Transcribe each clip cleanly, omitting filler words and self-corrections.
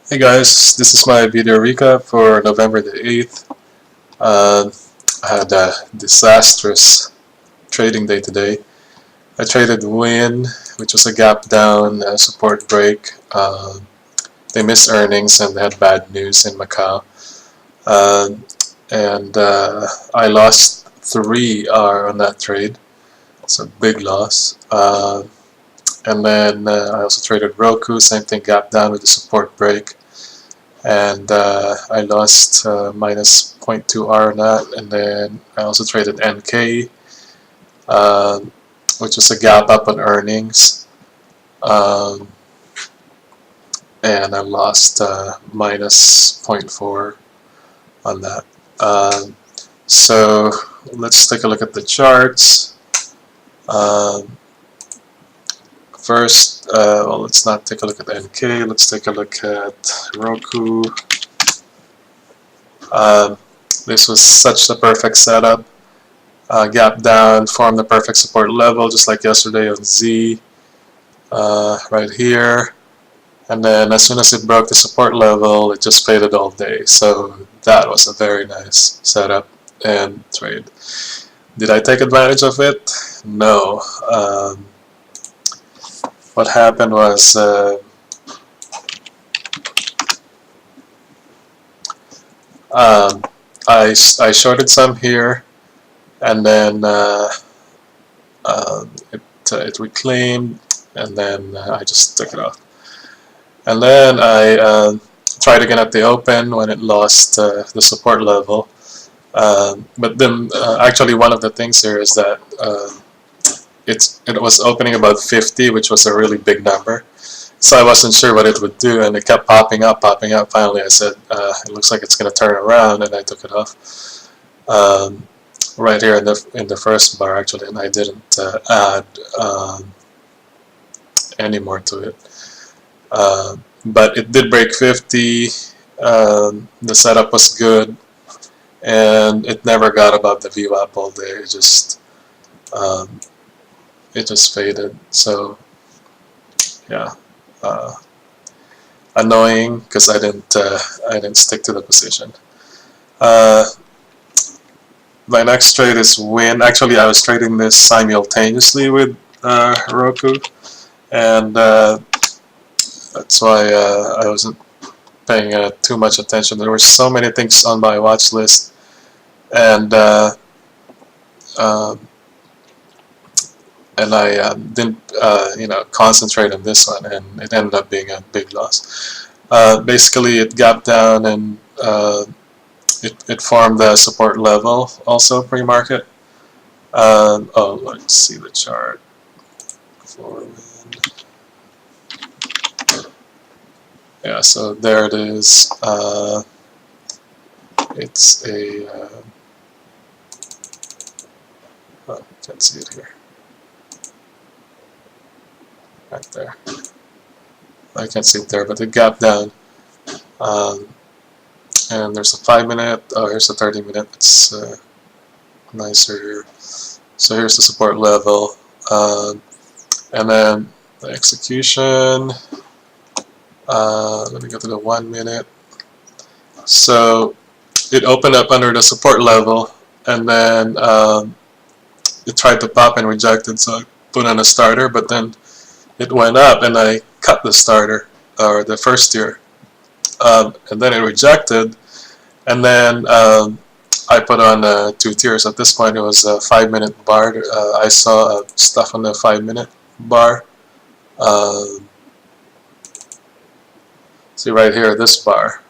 Hey guys, this is my video recap for November the 8th. I had a disastrous trading day today. I traded WYNN, which was a gap down support break. They missed earnings and they had bad news in Macau. Uh, and I lost 3R on that trade. It's a big loss. And then I also traded ROKU, same thing, gap down with the support break. And I lost minus 0.2R on that, and then I also traded NK, which was a gap up on earnings, um, and I lost minus 0.4 on that. So let's take a look at the charts. First, well, let's not take a look at NK, let's take a look at ROKU. This was such the perfect setup. Gap down, formed the perfect support level, just like yesterday on Z, right here. And then as soon as it broke the support level, it just faded all day. So that was a very nice setup and trade. Did I take advantage of it? No. What happened was I shorted some here, and then it reclaimed, and then I just took it off. And then I tried again at the open when it lost the support level. But then actually one of the things here is that it was opening about 50, which was a really big number. So I wasn't sure what it would do, and it kept popping up, popping up. Finally I said, it looks like it's going to turn around, and I took it off. Right here in the first bar actually, and I didn't add any more to it. But it did break 50. The setup was good, and it never got above the VWAP all day. It just faded. So yeah, annoying because I didn't stick to the position. My next trade is WYNN. Actually, I was trading this simultaneously with ROKU, and that's why I wasn't paying too much attention. There were so many things on my watch list, and I didn't concentrate on this one, and it ended up being a big loss. Basically, it gapped down, and it formed the support level also pre-market. Oh, let's see the chart for WYNN. Yeah, so there it is. It's a oh, can't see it here. Right there. I can't see it there, but it gapped down. And there's a 5-minute. Oh, here's a 30-minute. It's nicer here. So here's the support level, and then the execution. Let me go to the 1 minute. So it opened up under the support level, and then it tried to pop and rejected. So I put on a starter, but then it went up, and I cut the starter or the first tier, and then it rejected, and then I put on 2 tiers. At this point, it was a 5-minute bar. I saw stuff on the 5-minute bar. See right here, this bar.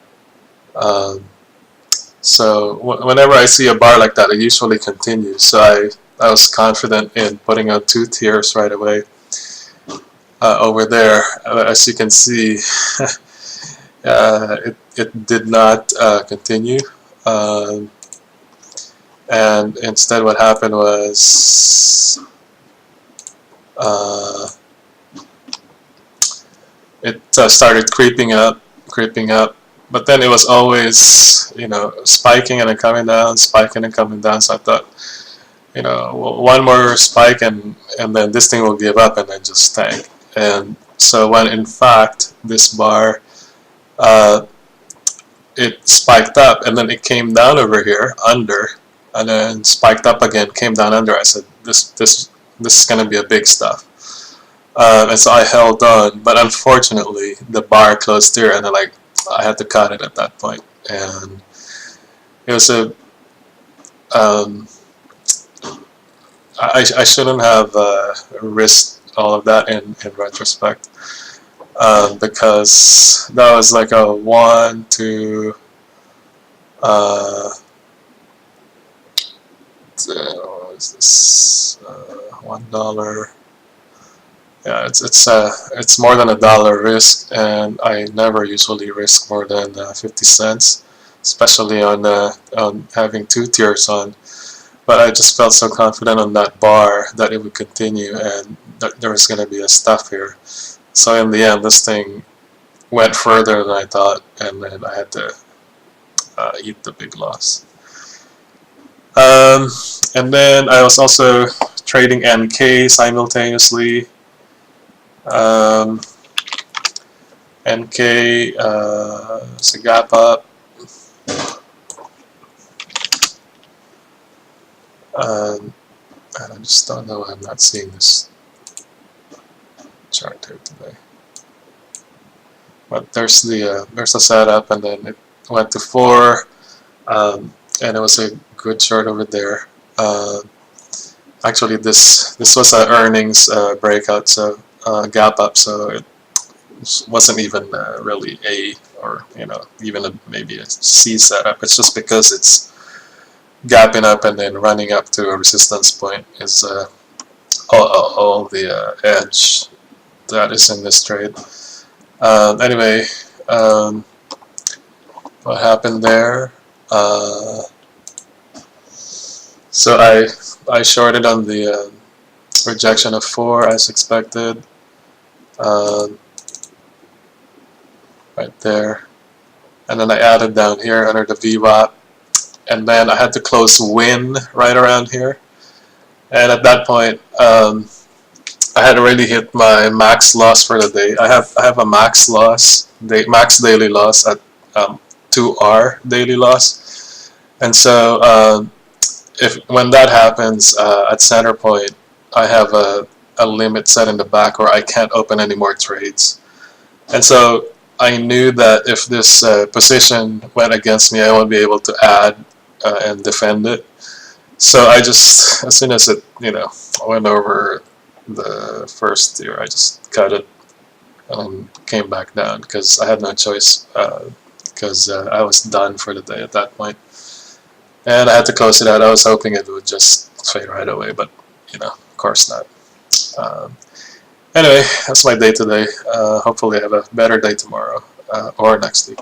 So whenever I see a bar like that, it usually continues. So I was confident in putting out 2 tiers right away. Over there, as you can see, it did not continue. And instead what happened was it started creeping up, but then it was always, spiking and then coming down, spiking and coming down. So I thought, one more spike and then this thing will give up and then just tank. And so when in fact this bar uh, it spiked up and then it came down over here under, and then spiked up again, came down under. I said, this is gonna be a big stuff. And so I held on, but unfortunately the bar closed here, and I had to cut it at that point. And it was a I shouldn't have risked all of that in retrospect, because that was like a one, two, what is this? $1. Yeah, it's more than $1 risk, and I never usually risk more than 50 cents, especially on having two tiers on. But I just felt so confident on that bar that it would continue and that there was going to be a stuff here. So in the end, this thing went further than I thought, and then I had to eat the big loss. And then I was also trading NK simultaneously. NK it's a gap up. And I just don't know why I'm not seeing this chart here today. But there's the setup, and then it went to 4, and it was a good short over there. Actually, this was an earnings breakout, so gap up, so it wasn't even really A, or even maybe a C setup. It's just because it's gapping up and then running up to a resistance point is all the edge that is in this trade. Anyway, what happened there? So I shorted on the rejection of 4 as expected, right there, and then I added down here under the VWAP. And then I had to close WYNN right around here, and at that point I had already hit my max loss for the day. I have a max loss, max daily loss at 2R daily loss, and so when that happens at center point, I have a limit set in the back where I can't open any more trades, and so I knew that if this position went against me, I won't be able to add and defend it. So I just, as soon as it, went over the first tier, I just cut it and came back down because I had no choice, because I was done for the day at that point. And I had to close it out. I was hoping it would just fade right away, but, of course not. Anyway, that's my day today. Hopefully I have a better day tomorrow or next week.